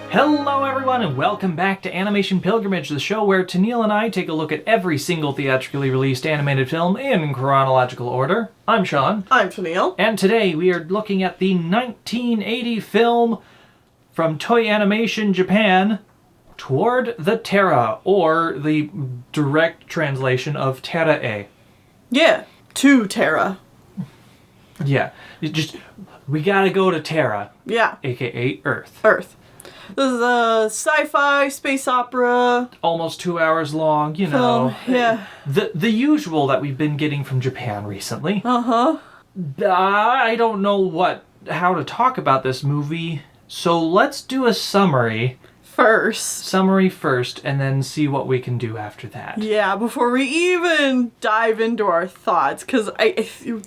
Hello everyone and welcome back to Animation Pilgrimage, the show where Tennelle and I take a look at every single theatrically released animated film in chronological order. I'm Sean. I'm Tennelle. And today we are looking at the 1980 film from Toei Animation Japan, Toward the Terra, or the direct translation of Terra. Yeah, to Terra. Yeah, we gotta go to Terra. Yeah. AKA Earth. Earth. This is a sci-fi space opera. Almost 2 hours long, you know. Yeah. The usual that we've been getting from Japan recently. Uh-huh. I don't know how to talk about this movie, so let's do a summary. Summary first, and then see what we can do after that. Yeah, before we even dive into our thoughts, because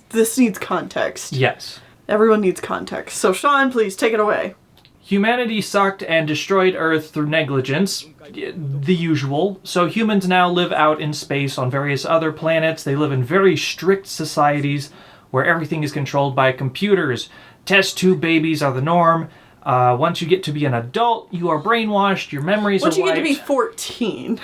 this needs context. Yes. Everyone needs context. So Sean, please take it away. Humanity sucked and destroyed Earth through negligence, the usual. So humans now live out in space on various other planets. They live in very strict societies where everything is controlled by computers. Test tube babies are the norm. Once you get to be an adult, you are brainwashed, your memories are wiped. Once you get to be 14.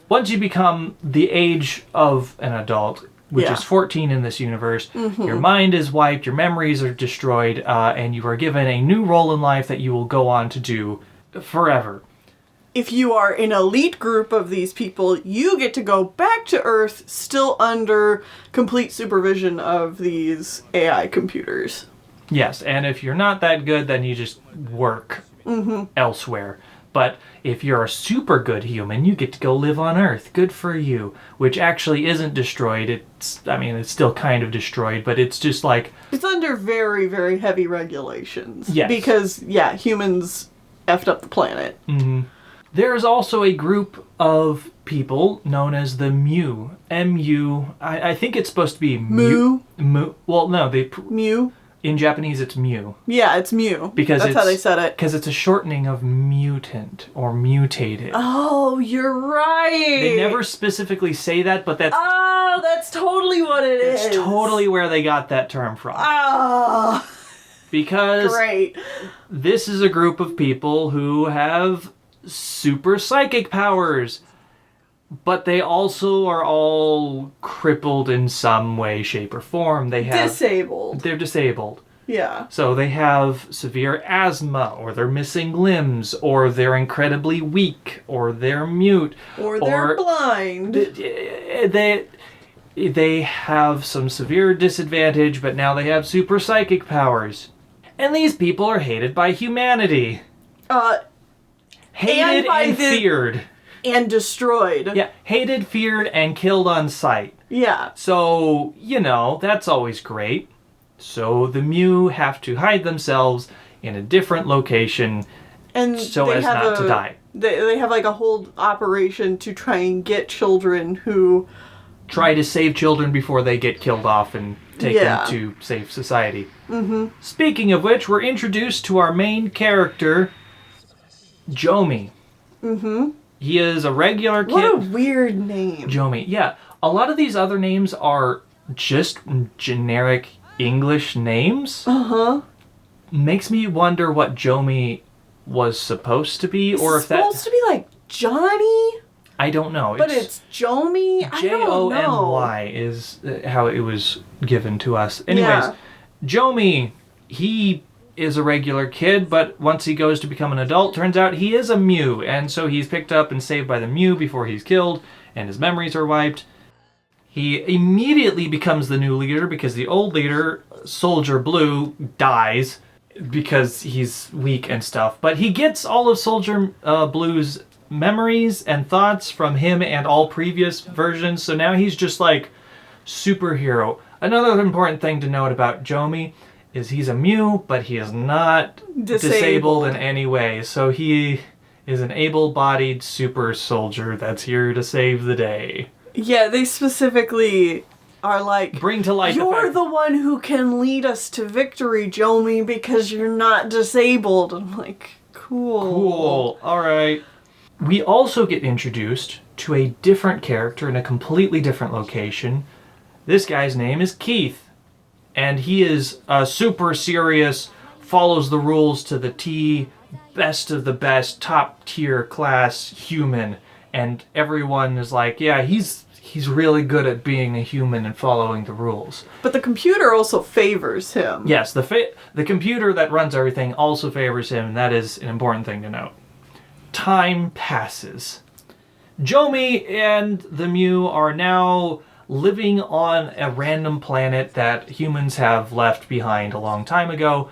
Once you become the age of an adult, which Yeah. is 14 in this universe, your mind is wiped, your memories are destroyed, and you are given a new role in life that you will go on to do forever. If you are an elite group of these people, you get to go back to Earth still under complete supervision of these AI computers. Yes, and if you're not that good, then you just work elsewhere. But if you're a super good human, you get to go live on Earth. Good for you. Which actually isn't destroyed. It's still kind of destroyed, but it's just like... It's under very, very heavy regulations. Yes. Because, humans effed up the planet. Mm-hmm. There is also a group of people known as the Mu. M-U... I think it's supposed to be Mu. Mu. Well, no, Mu. In Japanese, it's Mu. Yeah, it's Mu. Because that's how they said it. Because it's a shortening of mutant or mutated. Oh, you're right. They never specifically say that, but that's... Oh, that's totally what it is. It's totally where they got that term from. Oh. Because great. This is a group of people who have super psychic powers. But they also are all crippled in some way, shape, or form. Disabled. They're disabled. Yeah. So they have severe asthma, or they're missing limbs, or they're incredibly weak, or they're mute. Or they're blind. They have some severe disadvantage, but now they have super psychic powers. And these people are hated by humanity. Hated and feared. And destroyed. Yeah, hated, feared, and killed on sight. Yeah. So, that's always great. So the Mu have to hide themselves in a different location so as not to die. They have like a whole operation to try and get children who... Try to save children before they get killed off and taken to save society. Mm-hmm. Speaking of which, we're introduced to our main character, Jomi. Mm-hmm. He is a regular kid. What a weird name. Jomi. Yeah. A lot of these other names are just generic English names. Uh-huh. Makes me wonder what Jomi was supposed to be, or if that's supposed to be like Johnny? I don't know. But it's Jomi? I don't know. Jomy is how it was given to us. Anyways, Jomi, he is a regular kid, but once he goes to become an adult, turns out he is a Mu, and so he's picked up and saved by the Mu before he's killed, and his memories are wiped. He immediately becomes the new leader because the old leader, Soldier Blue, dies because he's weak and stuff, but he gets all of Soldier Blue's memories and thoughts from him and all previous versions, so now he's just like superhero. Another important thing to note about Jomi is he's a Mu, but he is not disabled in any way. So he is an able-bodied super soldier that's here to save the day. Yeah, they specifically are like... Bring to life You're the one who can lead us to victory, Jomi, because you're not disabled. I'm like, cool. Cool. All right. We also get introduced to a different character in a completely different location. This guy's name is Keith. And he is super serious, follows the rules to the T, best of the best, top tier class human, and everyone is like, yeah, he's really good at being a human and following the rules. But the computer also favors him. Yes, the computer that runs everything also favors him, and that is an important thing to note. Time passes. Jomi and the Mew are now living on a random planet that humans have left behind a long time ago,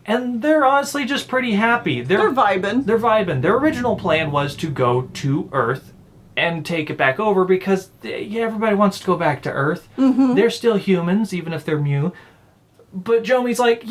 and they're honestly just pretty happy. They're vibing. They're vibing. Their original plan was to go to Earth and take it back over because everybody wants to go back to Earth. Mm-hmm. They're still humans, even if they're Mew. But Jomi's like,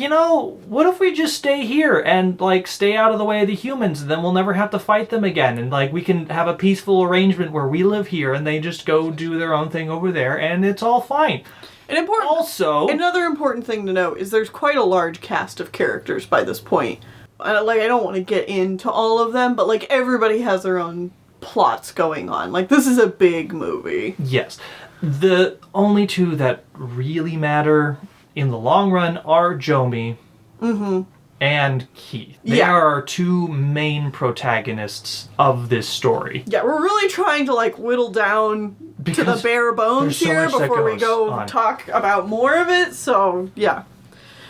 what if we just stay here and, stay out of the way of the humans, and then we'll never have to fight them again, and, we can have a peaceful arrangement where we live here and they just go do their own thing over there, and it's all fine. Another important thing to note is there's quite a large cast of characters by this point. I don't want to get into all of them, but, everybody has their own plots going on. This is a big movie. Yes. The only two that really matter in the long run are Jomi and Keith. They are our two main protagonists of this story. Yeah, we're really trying to whittle down to the bare bones here before we go talk about more of it, so yeah.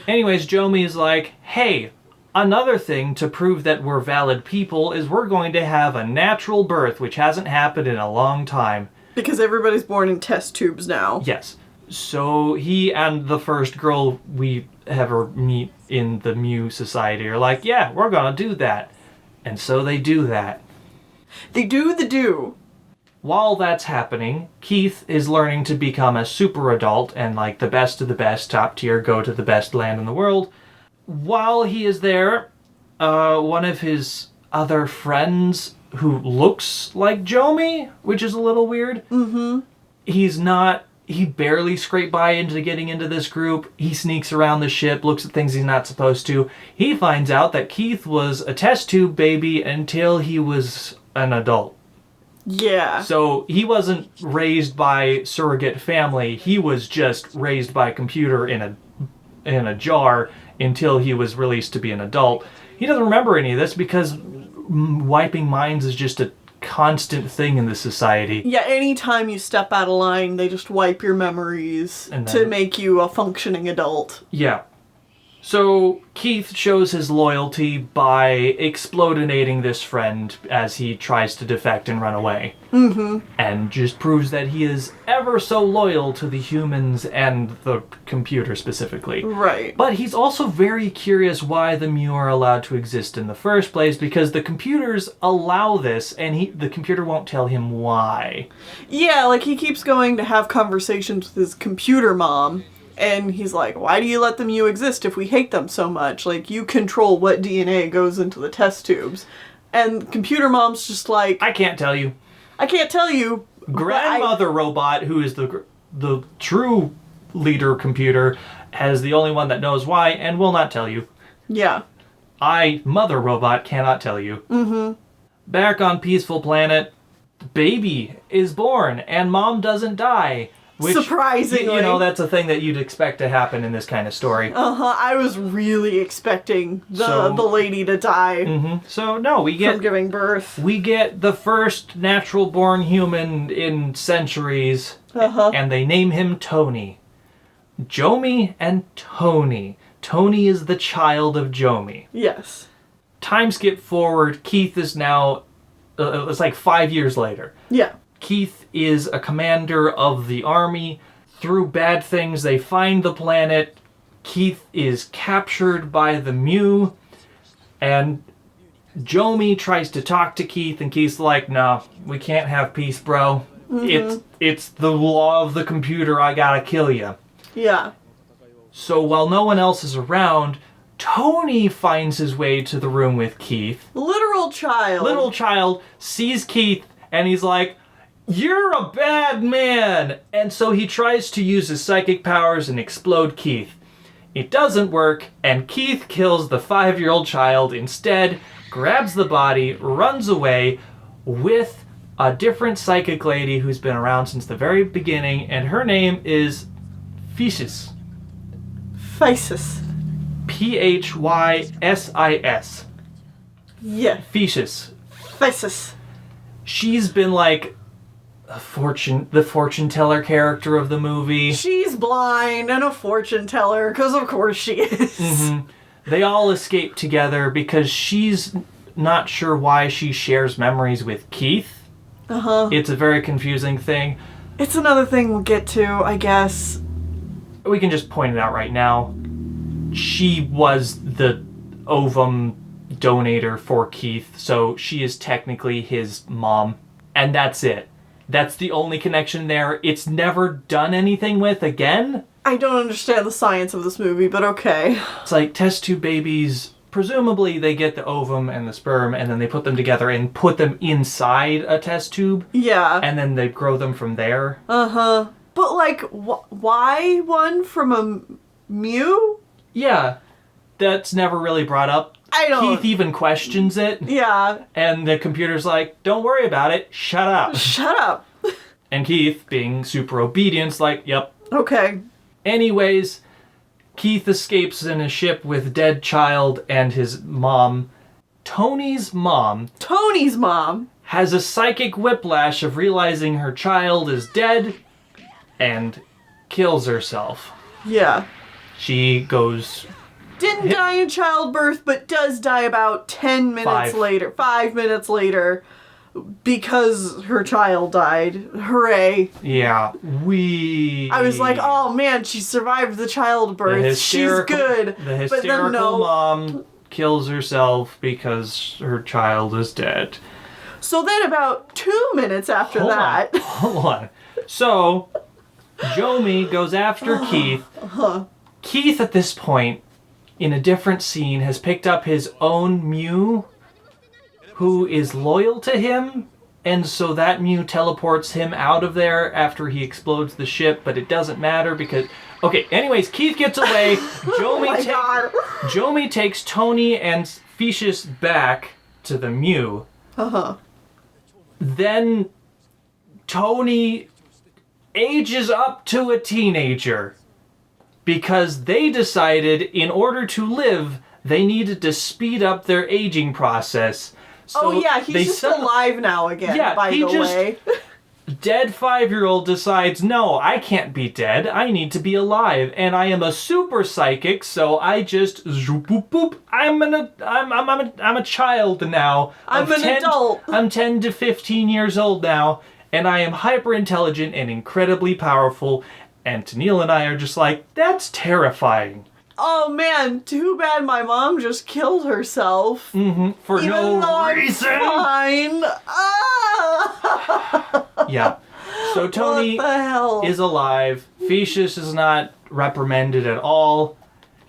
Anyways, Jomi is like, hey, another thing to prove that we're valid people is we're going to have a natural birth, which hasn't happened in a long time. Because everybody's born in test tubes now. Yes. So he and the first girl we ever meet in the Mew Society are like, yeah, we're gonna do that. And so they do that. They do the do. While that's happening, Keith is learning to become a super adult and the best of the best, top tier, go to the best land in the world. While he is there, one of his other friends who looks like Jomi, which is a little weird. Mm-hmm. He barely scraped by into getting into this group. He sneaks around the ship, looks at things he's not supposed to. He finds out that Keith was a test tube baby until he was an adult. Yeah. So he wasn't raised by surrogate family. He was just raised by a computer in a jar until he was released to be an adult. He doesn't remember any of this because wiping minds is just a constant thing in the society. Yeah, anytime you step out of line, they just wipe your memories to make you a functioning adult. Yeah. So Keith shows his loyalty by explodinating this friend as he tries to defect and run away. Mm-hmm. And just proves that he is ever so loyal to the humans and the computer specifically. Right. But he's also very curious why the Mew are allowed to exist in the first place, because the computers allow this and the computer won't tell him why. Yeah, he keeps going to have conversations with his computer mom. And he's like, why do you let the Mew exist if we hate them so much? You control what DNA goes into the test tubes. And computer mom's just like... I can't tell you. Grandmother robot, who is the true leader computer, is the only one that knows why and will not tell you. Yeah. Mother robot, cannot tell you. Mm-hmm. Back on Peaceful Planet, baby is born and mom doesn't die. Which, surprisingly. That's a thing that you'd expect to happen in this kind of story. Uh-huh. I was really expecting the lady to die. Mm-hmm. So, no, from giving birth. We get the first natural-born human in centuries, and they name him Tony. Jomi and Tony. Tony is the child of Jomi. Yes. Time skip forward, Keith is now, it's 5 years later. Yeah. Keith is a commander of the army. Through bad things, they find the planet. Keith is captured by the Mew. And Jomi tries to talk to Keith, and Keith's like, no, we can't have peace, bro. Mm-hmm. It's the law of the computer, I gotta kill you. Yeah. So while no one else is around, Tony finds his way to the room with Keith. Little child sees Keith, and he's like, you're a bad man! And so he tries to use his psychic powers and explode Keith. It doesn't work, and Keith kills the 5-year-old child instead, grabs the body, runs away with a different psychic lady who's been around since the very beginning, and her name is Physis. Physis. Physsis. Yeah. Thesis. Thesis. She's been like the fortune teller character of the movie. She's blind and a fortune teller, because of course she is. Mm-hmm. They all escape together because she's not sure why she shares memories with Keith. Uh-huh. It's a very confusing thing. It's another thing we'll get to, I guess. We can just point it out right now. She was the ovum donator for Keith, so she is technically his mom. And that's it. That's the only connection there. It's never done anything with again. I don't understand the science of this movie, but okay. It's like test tube babies, presumably they get the ovum and the sperm, and then they put them together and put them inside a test tube. Yeah. And then they grow them from there. Uh-huh. But, like, why one from a Mew? Yeah. That's never really brought up. I don't... Keith even questions it. Yeah. And the computer's like, don't worry about it. Shut up. Shut up. And Keith, being super obedient, like, yep. Okay. Anyways, Keith escapes in a ship with dead child and his mom. Tony's mom has a psychic whiplash of realizing her child is dead and kills herself. Yeah. She goes... Didn't die in childbirth, but does die about 10 minutes later. 5 minutes later. Because her child died. Hooray. Yeah. I was like, oh man, she survived the childbirth. She's good. The hysterical mom kills herself because her child is dead. So then about 2 minutes after that... Hold on. So, Jomi goes after Keith. Keith, at this point, in a different scene, has picked up his own Mew, who is loyal to him, and so that Mew teleports him out of there after he explodes the ship, but it doesn't matter because... Okay, anyways, Keith gets away. Jomi takes Tony and Thesis back to the Mew. Uh-huh. Then Tony ages up to a teenager because they decided in order to live, they needed to speed up their aging process. So he's just alive now again, by the way. Dead 5-year-old decides, no, I can't be dead. I need to be alive. And I am a super psychic, so I just zoop boop boop. I'm a child now. I'm an adult. I'm 10 to 15 years old now, and I am hyper intelligent and incredibly powerful. And Tennelle and I are just like, that's terrifying. Oh man, too bad my mom just killed herself. For no reason. Fine. Yeah. So Tony is alive. Thesis is not reprimanded at all.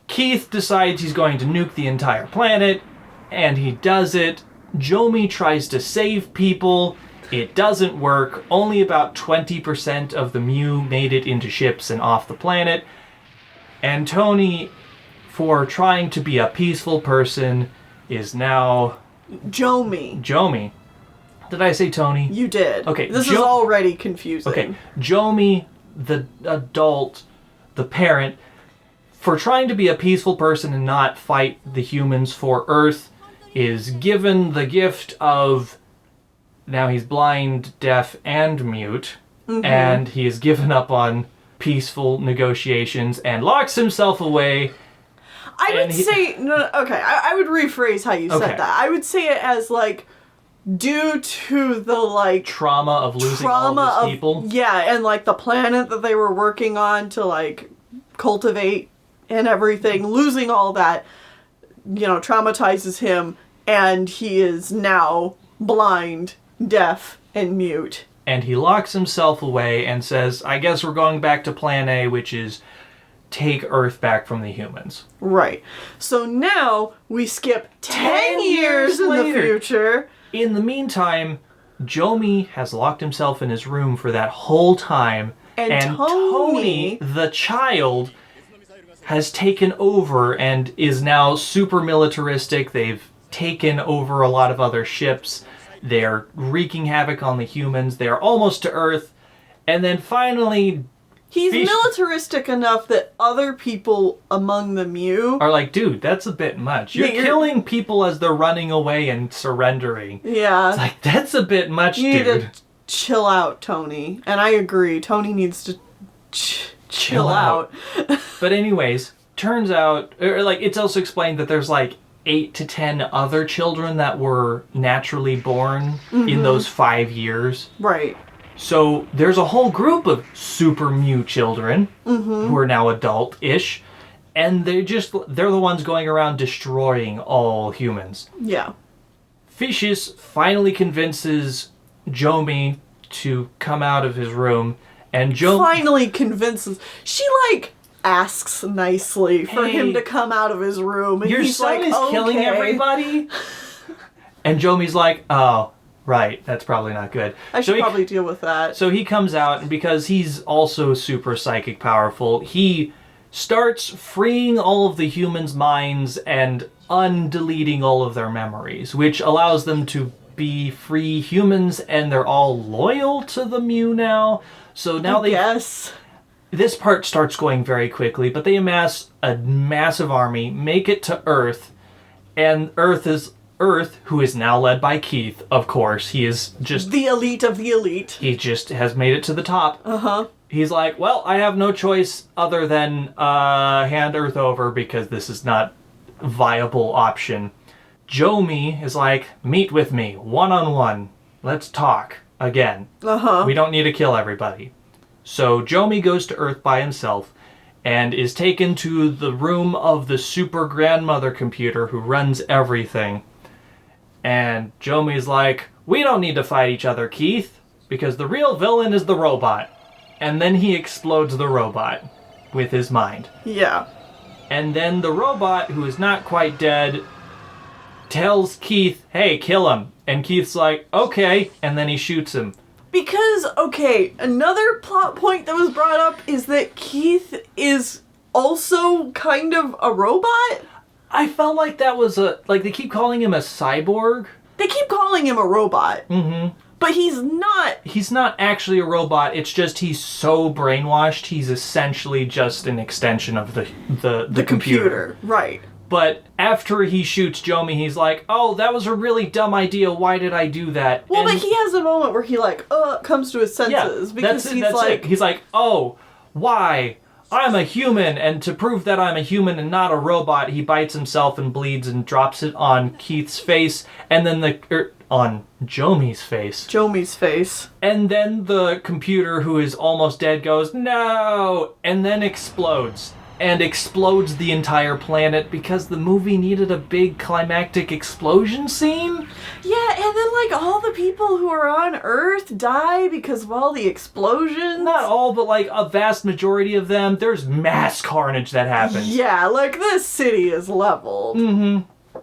Keith decides he's going to nuke the entire planet, and he does it. Jomi tries to save people. It doesn't work. Only about 20% of the Mew made it into ships and off the planet. And Tony, for trying to be a peaceful person, is now... Jomi. Did I say Tony? You did. Okay. This is already confusing. Okay. Jomi, the adult, the parent, for trying to be a peaceful person and not fight the humans for Earth, is given the gift of... Now he's blind, deaf, and mute. And he has given up on peaceful negotiations and locks himself away. I would rephrase how you said that. I would say it as, like, due to the, like... trauma of losing all those people. Yeah, and, like, the planet that they were working on to, like, cultivate and everything. Losing all that, traumatizes him, and he is now blind, deaf, and mute. And he locks himself away and says, I guess we're going back to plan A, which is take Earth back from the humans. Right. So now we skip 10 years in the future. In the meantime, Jomi has locked himself in his room for that whole time. And Tony, the child, has taken over and is now super militaristic. They've taken over a lot of other ships. They're wreaking havoc on the humans. They're almost to Earth. And then finally, He's militaristic enough that other people among the Mew are like, dude, that's a bit much. You're killing people as they're running away and surrendering. Yeah. It's like, that's a bit much, you dude. You need to chill out, Tony. And I agree. Tony needs to chill out. But anyways, turns out, or like, it's also explained that there's like 8 to 10 other children that were naturally born in those 5 years. Right. So there's a whole group of Super Mew children who are now adult-ish, and they're the ones going around destroying all humans. Yeah. Fishes finally convinces Jomi to come out of his room, and finally convinces. She asks nicely for him to come out of his room, and your he's son is killing everybody. And Jomi's like, oh. Right, that's probably not good. I should probably deal with that. So he comes out, and because he's also super psychic powerful, he starts freeing all of the humans' minds and undeleting all of their memories, which allows them to be free humans, and they're all loyal to the Mew now. So now Yes. This part starts going very quickly, but they amass a massive army, make it to Earth, and Earth, who is now led by Keith, of course. He is just... the elite of the elite. He just has made it to the top. Uh-huh. He's like, well, I have no choice other than hand Earth over because this is not a viable option. Jomi is like, meet with me, one-on-one. Let's talk again. Uh-huh. We don't need to kill everybody. So Jomi goes to Earth by himself and is taken to the room of the super grandmother computer who runs everything. And Jomi's like, we don't need to fight each other, Keith, because the real villain is the robot. And then he explodes the robot with his mind. Yeah. And then the robot, who is not quite dead, tells Keith, hey, kill him. And Keith's like, okay, and then he shoots him. Because, okay, another plot point that was brought up is that Keith is also kind of a robot? I felt like that was they keep calling him a cyborg. They keep calling him a robot. Mm-hmm. But he's not. He's not actually a robot. It's just he's so brainwashed. He's essentially just an extension of the computer. Right. But after he shoots Jomi, he's like, oh, that was a really dumb idea. Why did I do that? Well, but he has a moment where he comes to his senses. Yeah, because that's it. He's like, oh, why? I'm a human, and to prove that I'm a human and not a robot, he bites himself and bleeds and drops it on Keith's face, and then on Jomi's face. Jomi's face. And then the computer, who is almost dead, goes, no! And then explodes. And explodes the entire planet because the movie needed a big climactic explosion scene? Yeah, and then all the people who are on Earth die because of all the explosions. Not all, but a vast majority of them. There's mass carnage that happens. Yeah, this city is leveled. Mm-hmm.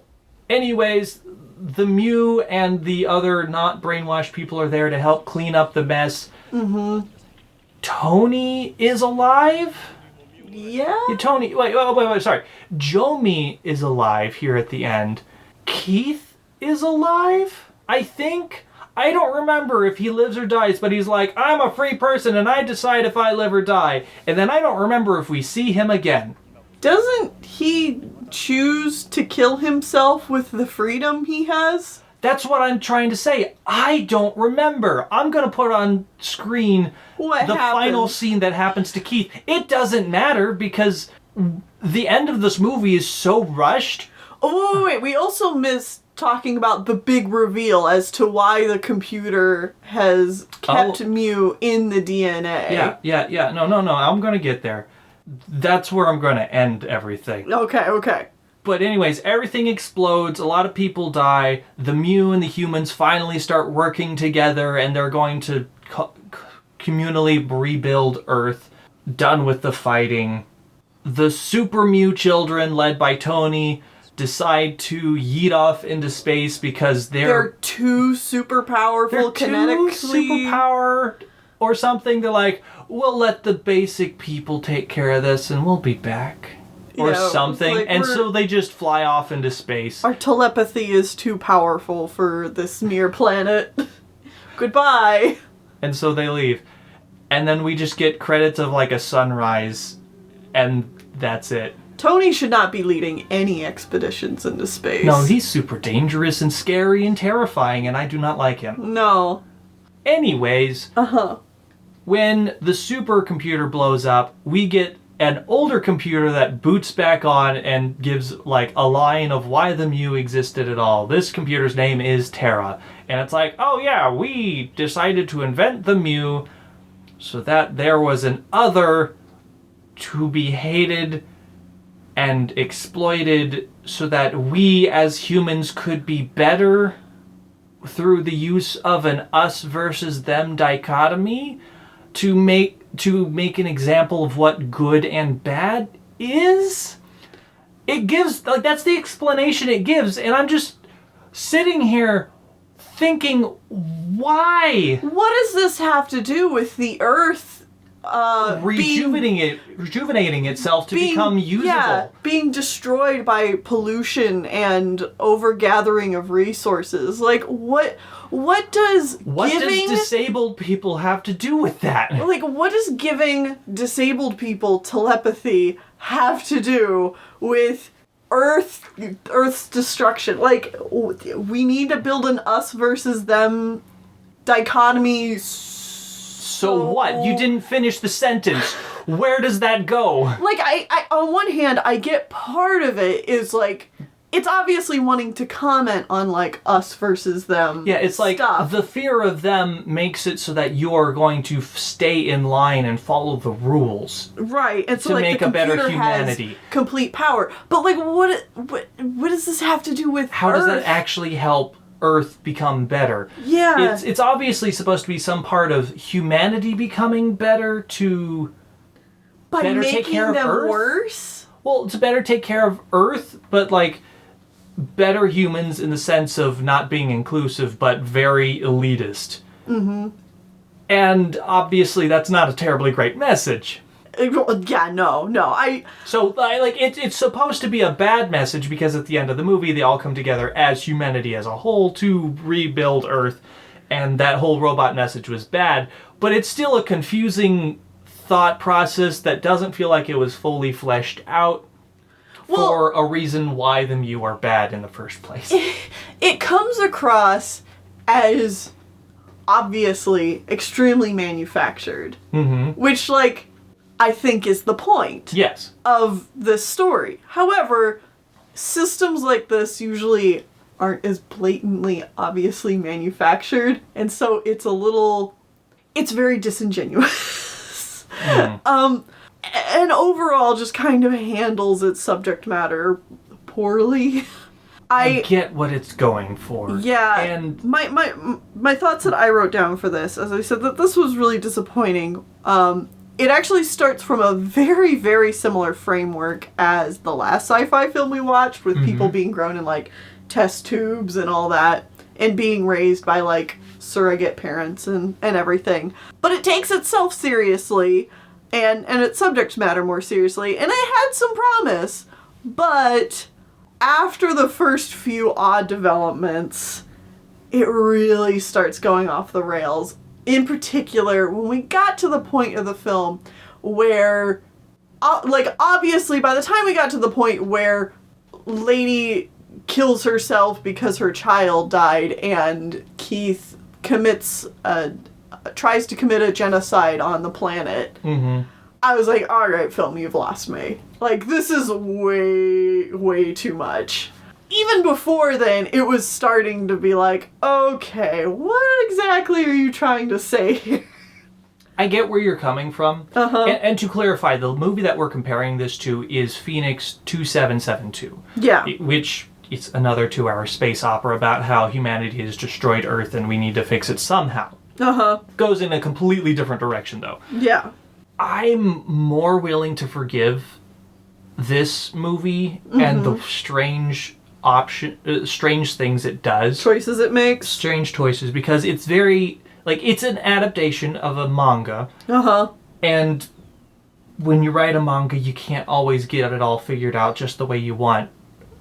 Anyways, the Mew and the other not brainwashed people are there to help clean up the mess. Mm-hmm. Tony is alive? Yeah? Tony, wait, sorry. Jomi is alive here at the end. Keith is alive, I think? I don't remember if he lives or dies, but he's like, I'm a free person and I decide if I live or die. And then I don't remember if we see him again. Doesn't he choose to kill himself with the freedom he has? That's what I'm trying to say. I don't remember. I'm going to put on screen the final scene that happens to Keith. It doesn't matter because the end of this movie is so rushed. Oh, wait. We also missed talking about the big reveal as to why the computer has kept Mew in the DNA. Yeah. No. I'm going to get there. That's where I'm going to end everything. Okay. But anyways, everything explodes, a lot of people die, the Mew and the humans finally start working together, and they're going to communally rebuild Earth, done with the fighting. The Super Mew children, led by Tony, decide to yeet off into space because they're too super powerful kinetically. Too superpower or something. They're like, we'll let the basic people take care of this and we'll be back. Or something, and so they just fly off into space. Our telepathy is too powerful for this mere planet. Goodbye. And so they leave. And then we just get credits of like a sunrise, and that's it. Tony should not be leading any expeditions into space. No, he's super dangerous and scary and terrifying, and I do not like him. No. Anyways, when the supercomputer blows up, we get an older computer that boots back on and gives like a line of why the Mew existed at all. This computer's name is Terra. And it's like, oh yeah, we decided to invent the Mew so that there was an other to be hated and exploited so that we as humans could be better through the use of an us versus them dichotomy to make an example of what good and bad is. It gives, like, that's the explanation it gives, and I'm just sitting here thinking, why? What does this have to do with the Earth rejuvenating itself to become usable? Yeah, being destroyed by pollution and overgathering of resources. Like, what does disabled people have to do with that? Like, what does giving disabled people telepathy have to do with Earth's destruction? Like, we need to build an us versus them dichotomy. So what? You didn't finish the sentence. Where does that go? Like, I on one hand, I get part of it is like, it's obviously wanting to comment on like us versus them. Yeah, it's like the fear of them makes it so that you're going to stay in line and follow the rules. Right, and so to like make the a better computer humanity. Has complete power. But like, what does this have to do with How Earth? does that actually help Earth become better? Yeah. It's obviously supposed to be some part of humanity becoming better to better take care of Earth. Worse? Well, to better take care of Earth, but like better humans in the sense of not being inclusive, but very elitist. Mm-hmm. And obviously that's not a terribly great message. Yeah, no. It's supposed to be a bad message because at the end of the movie they all come together as humanity as a whole to rebuild Earth, and that whole robot message was bad, but it's still a confusing thought process that doesn't feel like it was fully fleshed out for a reason why the Mew are bad in the first place. It comes across as obviously extremely manufactured, which like I think is the point of this story. However, systems like this usually aren't as blatantly obviously manufactured, and so it's very disingenuous. And overall just kind of handles its subject matter poorly. I get what it's going for. Yeah. And my thoughts that I wrote down for this, as I said, that this was really disappointing. It actually starts from a very, very similar framework as the last sci-fi film we watched, with people being grown in, like, test tubes and all that, and being raised by, like, surrogate parents and everything. But it takes itself seriously, and its subject matter more seriously, and it had some promise. But after the first few odd developments, it really starts going off the rails. In particular, when we got to the point of the film where, obviously, by the time we got to the point where Lady kills herself because her child died and Keith tries to commit a genocide on the planet, I was like, alright, film, you've lost me. Like, this is way, way too much. Even before then, it was starting to be like, okay, what exactly are you trying to say here? I get where you're coming from. And to clarify, the movie that we're comparing this to is Phoenix 2772. Yeah. Which is another 2-hour space opera about how humanity has destroyed Earth and we need to fix it somehow. Goes in a completely different direction, though. Yeah. I'm more willing to forgive this movie and the strange things it does. Choices it makes. Strange choices, because it's very, like, it's an adaptation of a manga. And when you write a manga, you can't always get it all figured out just the way you want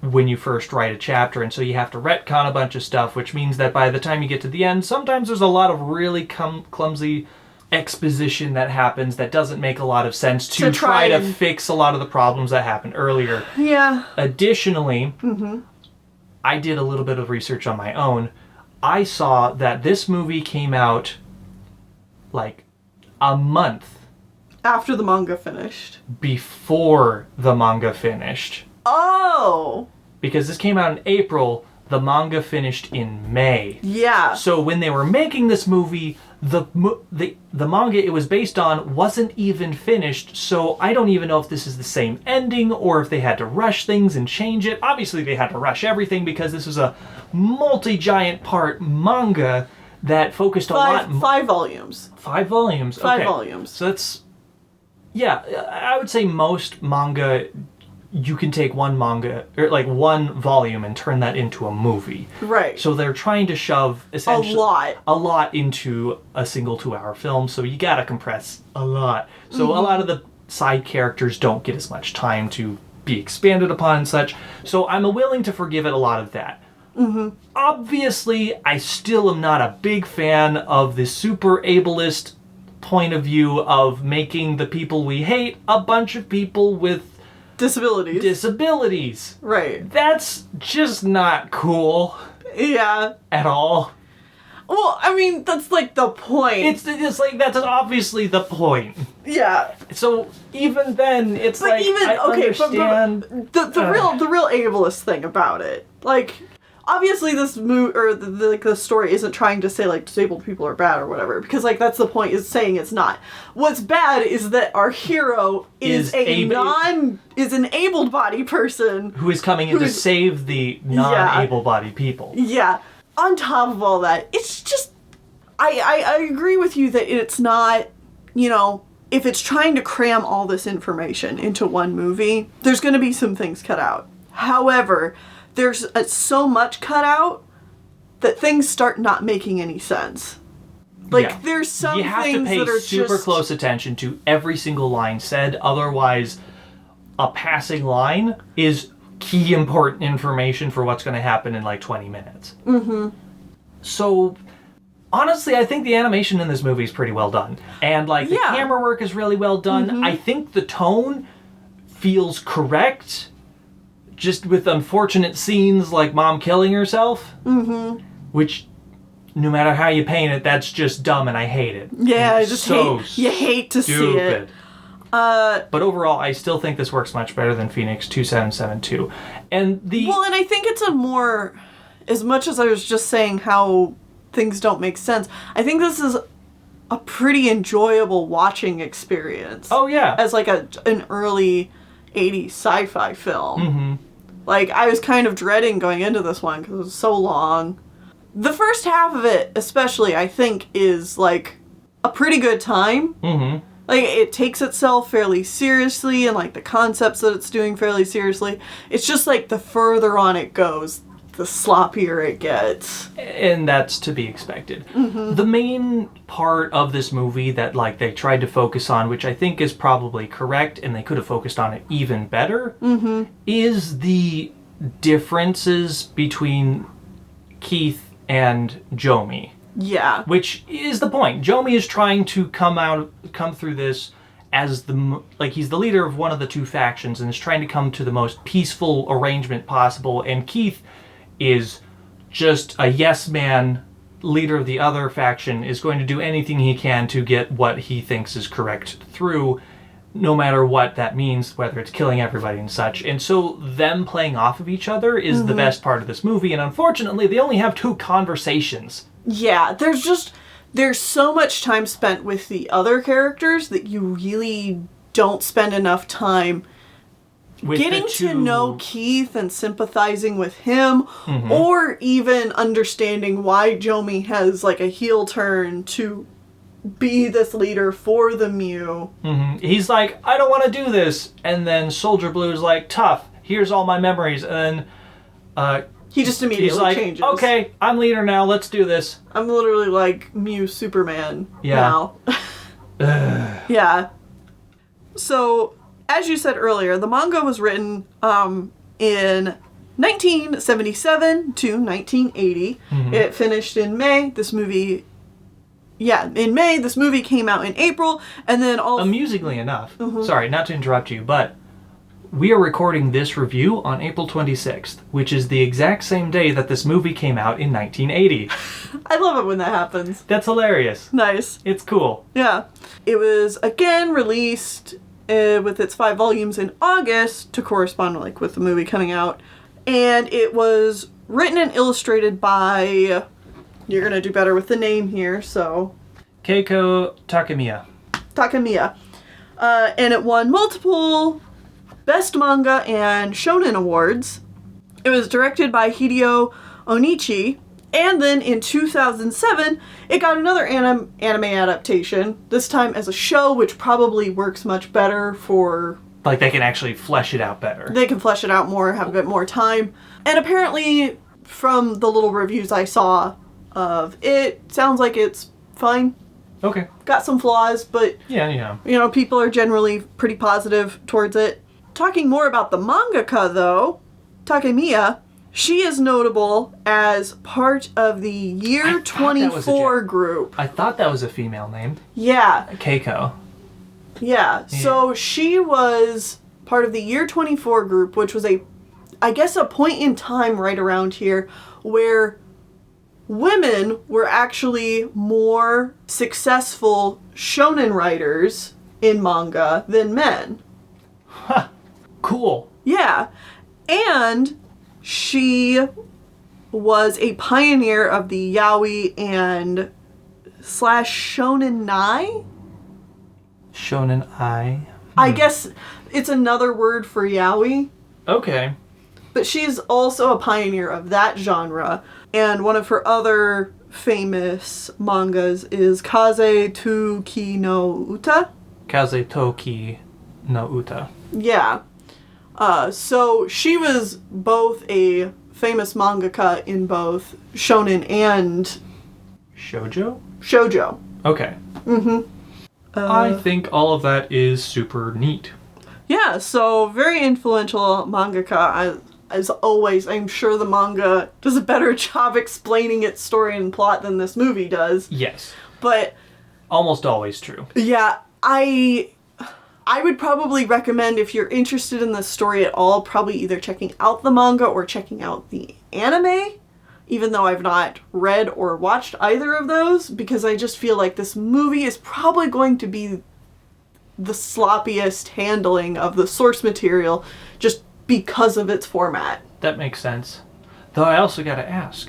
when you first write a chapter, and so you have to retcon a bunch of stuff, which means that by the time you get to the end, sometimes there's a lot of really clumsy exposition that happens that doesn't make a lot of sense to try to fix a lot of the problems that happened earlier. Yeah. Additionally, I did a little bit of research on my own. I saw that this movie came out like a month after the manga finished. Before the manga finished. Oh! Because this came out in April, the manga finished in May. Yeah. So when they were making this movie, the manga it was based on wasn't even finished, so I don't even know if this is the same ending or if they had to rush things and change it. Obviously they had to rush everything because this was a multi-giant part manga that focused a lot... 5 volumes. 5 volumes? 5 volumes. So that's... Yeah, I would say most manga... You can take one manga, or like one volume, and turn that into a movie. Right. So they're trying to shove essentially a lot into a single 2-hour film. So you gotta compress a lot. So a lot of the side characters don't get as much time to be expanded upon and such. So I'm willing to forgive it a lot of that. Obviously, I still am not a big fan of the super ableist point of view of making the people we hate a bunch of people with disabilities. Right. That's just not cool. Yeah. At all. Well, I mean, that's like the point. It's like that's obviously the point. Yeah. So even then, it's but like even I understand. But the real ableist thing about it, like, obviously this the story isn't trying to say like disabled people are bad or whatever, because like that's the point, is saying it's not. What's bad is that our hero is an able-bodied person who is coming in to save the non-able-bodied people. Yeah. On top of all that, it's just I agree with you that it's not, you know, if it's trying to cram all this information into one movie, there's going to be some things cut out. However, there's so much cut out that things start not making any sense. Like, there's some things that are just... You have to pay super close attention to every single line said, otherwise a passing line is key important information for what's going to happen in like 20 minutes. So, honestly, I think the animation in this movie is pretty well done. And like, the camera work is really well done. I think the tone feels correct. Just with unfortunate scenes like mom killing herself, which, no matter how you paint it, that's just dumb and I hate it. Yeah, I just you hate to see it. But overall, I still think this works much better than Phoenix 2772. And I think it's a more, as much as I was just saying how things don't make sense, I think this is a pretty enjoyable watching experience. Oh yeah. As like an early 80s sci-fi film. Like, I was kind of dreading going into this one because it was so long. The first half of it, especially, I think, is, like, a pretty good time. Like, it takes itself fairly seriously, and, like, the concepts that it's doing fairly seriously. It's just, like, the further on it goes, the sloppier it gets. And that's to be expected. The main part of this movie that, like, they tried to focus on, which I think is probably correct, and they could have focused on it even better, is the differences between Keith and Jomi. Yeah. Which is the point. Jomi is trying to come through this as he's the leader of one of the two factions and is trying to come to the most peaceful arrangement possible, and Keith is just a yes man, leader of the other faction, is going to do anything he can to get what he thinks is correct through, no matter what that means, whether it's killing everybody and such. And so them playing off of each other is the best part of this movie, and unfortunately they only have 2 conversations. Yeah, there's so much time spent with the other characters that you really don't spend enough time getting to know Keith and sympathizing with him, or even understanding why Jomi has like a heel turn to be this leader for the Mew. He's like, I don't want to do this, and then Soldier Blue's like, tough, here's all my memories, and then he just immediately changes. Okay, I'm leader now, let's do this. I'm literally like Mew Superman now. Yeah. So, as you said earlier, the manga was written in 1977 to 1980. It finished in May. This movie in May. This movie came out in April, and then Amusingly enough, sorry, not to interrupt you, but we are recording this review on April 26th, which is the exact same day that this movie came out in 1980. I love it when that happens. That's hilarious. Nice. It's cool. Yeah. It was, again, released with its 5 volumes in August to correspond with the movie coming out. And it was written and illustrated by... You're going to do better with the name here, so... Keiko Takemiya. And it won multiple Best Manga and Shonen Awards. It was directed by Hideo Onichi. And then in 2007, it got another anime adaptation, this time as a show, which probably works much better for... Like, they can actually flesh it out better. They can flesh it out more, have a bit more time. And apparently, from the little reviews I saw of it, sounds like it's fine. Okay. Got some flaws, but... Yeah. People are generally pretty positive towards it. Talking more about the mangaka, though, Takemiya... She is notable as part of the Year 24 group. I thought that was a female name. Yeah. Keiko. Yeah. So she was part of the Year 24 group, which was a point in time right around here where women were actually more successful shonen writers in manga than men. Huh. Cool. Yeah. And... she was a pioneer of the yaoi and / shonen ai? Shonen ai? I guess it's another word for yaoi. Okay. But she's also a pioneer of that genre. And one of her other famous mangas is Kaze Toki no Uta. Kaze Toki no Uta. Yeah. So she was both a famous mangaka in both shonen and... Shoujo. Okay. I think all of that is super neat. Yeah, so very influential mangaka. As always, I'm sure the manga does a better job explaining its story and plot than this movie does. Yes. But... almost always true. Yeah, I would probably recommend, if you're interested in the story at all, probably either checking out the manga or checking out the anime, even though I've not read or watched either of those, because I just feel like this movie is probably going to be the sloppiest handling of the source material just because of its format. That makes sense. Though I also gotta ask,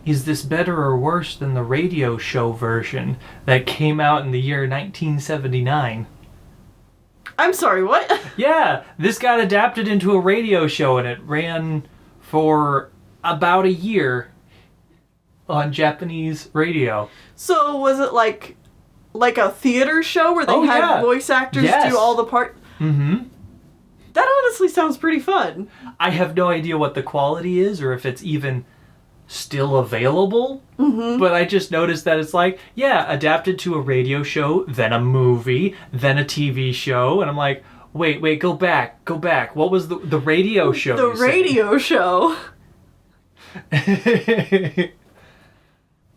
is this better or worse than the radio show version that came out in the year 1979? I'm sorry, what? Yeah, this got adapted into a radio show and it ran for about a year on Japanese radio. So was it like a theater show where they had voice actors do all the part? Mm-hmm. That honestly sounds pretty fun. I have no idea what the quality is or if it's even still available, but I just noticed that it's adapted to a radio show, then a movie, then a TV show, and I'm like, wait, go back. What was the radio show? The radio show.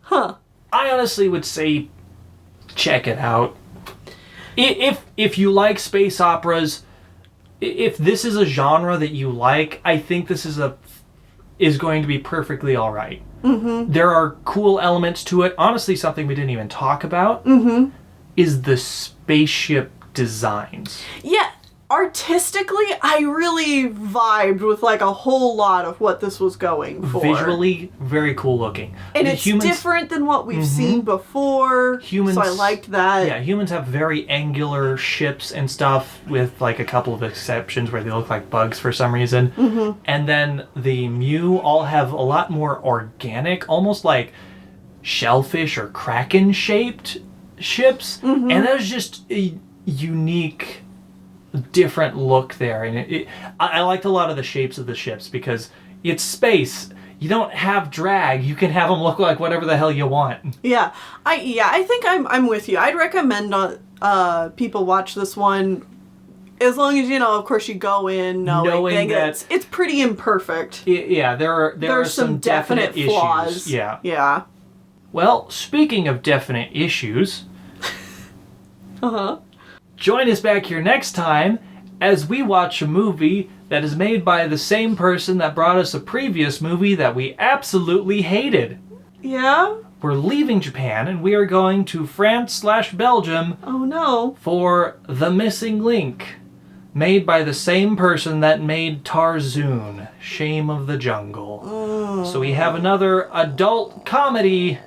Huh. I honestly would say check it out. If you like space operas, if this is a genre that you like, I think this is going to be perfectly all right. There are cool elements to it. Honestly, something we didn't even talk about is the spaceship designs. Yeah, artistically, I really vibed with a whole lot of what this was going for. Visually, very cool looking. And it's different than what we've seen before, so I liked that. Yeah, humans have very angular ships and stuff, with a couple of exceptions where they look like bugs for some reason. And then the Mew all have a lot more organic, almost like shellfish or kraken shaped ships. And that was just a unique, different look there, and I liked a lot of the shapes of the ships because it's space. You don't have drag. You can have them look like whatever the hell you want. Yeah, I think I'm with you. I'd recommend people watch this one, as long as of course you go in knowing that it's pretty imperfect. Yeah, there are some definite flaws. issues. Yeah. Well, speaking of definite issues, Uh-huh. join us back here next time as we watch a movie that is made by the same person that brought us a previous movie that we absolutely hated. Yeah? We're leaving Japan and we are going to France/Belgium Oh no. for The Missing Link, made by the same person that made Tarzoon, Shame of the Jungle. So we have another adult comedy,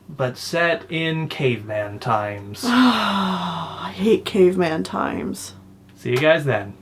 but set in caveman times. I hate caveman times. See you guys then.